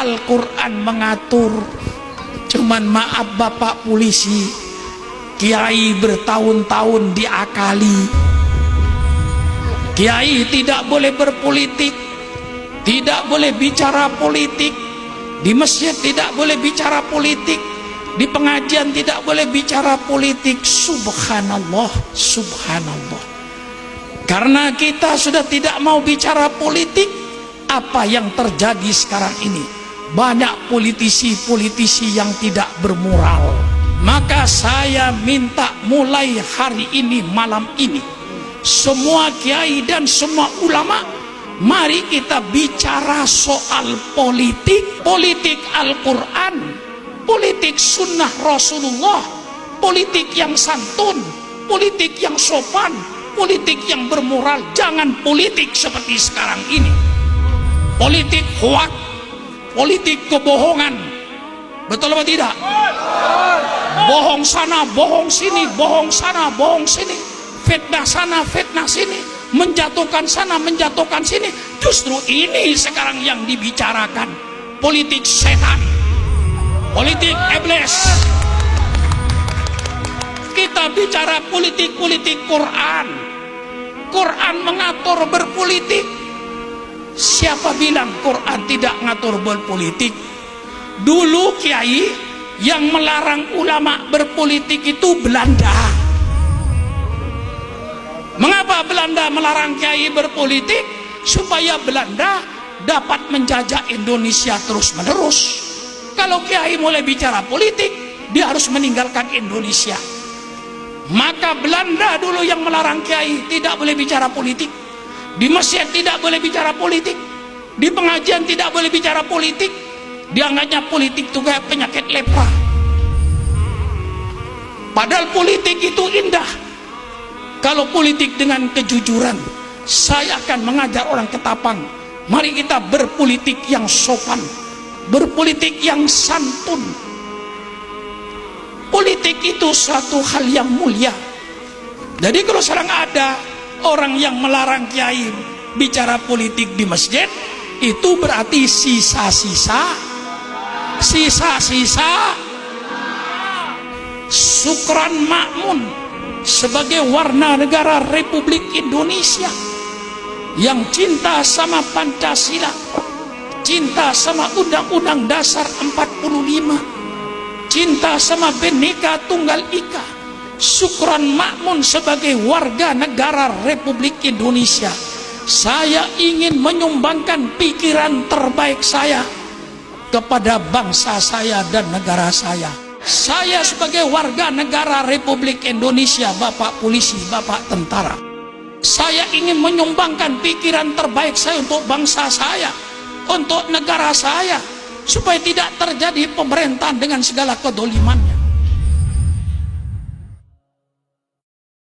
Al-Quran mengatur. Cuman maaf Bapak polisi, kiai bertahun-tahun diakali. Kiai tidak boleh berpolitik, tidak boleh bicara politik, di masjid tidak boleh bicara politik, di pengajian tidak boleh bicara politik. Subhanallah, subhanallah. Karena kita sudah tidak mau bicara politik, apa yang terjadi sekarang ini? Banyak politisi-politisi yang tidak bermoral. Maka saya minta mulai hari ini, malam ini, semua kiai dan semua ulama, mari kita bicara soal politik. Politik Al-Quran, politik sunnah Rasulullah, politik yang santun, politik yang sopan, politik yang bermoral. Jangan politik seperti sekarang ini, politik hoak, politik kebohongan. Betul apa tidak? Bohong sana, bohong sini, bohong sana, bohong sini, fitnah sana, fitnah sini, menjatuhkan sana, menjatuhkan sini. Justru ini sekarang yang dibicarakan, politik setan, politik iblis. Kita bicara politik-politik Quran. Quran mengatur berpolitik. Siapa bilang Quran tidak ngatur berpolitik? Dulu kiai yang melarang ulama berpolitik itu Belanda. Mengapa Belanda melarang kiai berpolitik? Supaya Belanda dapat menjajah Indonesia terus-menerus. Kalau kiai mulai bicara politik, dia harus meninggalkan Indonesia. Maka Belanda dulu yang melarang kiai tidak boleh bicara politik, di masjid tidak boleh bicara politik, di pengajian tidak boleh bicara politik. Dianggapnya politik itu kayak penyakit lepra. Padahal politik itu indah. Kalau politik dengan kejujuran, saya akan mengajar orang Ketapang, mari kita berpolitik yang sopan, berpolitik yang santun. Politik itu suatu hal yang mulia. Jadi kalau sekarang ada orang yang melarang kiai bicara politik di masjid, itu berarti sisa-sisa Sukran Makmun sebagai warga negara Republik Indonesia yang cinta sama Pancasila, cinta sama Undang-Undang Dasar 45, cinta sama Bhinneka Tunggal Ika. Sukran Makmun sebagai warga negara Republik Indonesia, saya ingin menyumbangkan pikiran terbaik saya kepada bangsa saya dan negara saya. Saya sebagai warga negara Republik Indonesia, Bapak polisi, Bapak tentara, saya ingin menyumbangkan pikiran terbaik saya untuk bangsa saya, untuk negara saya, supaya tidak terjadi pemerintahan dengan segala kedolimannya.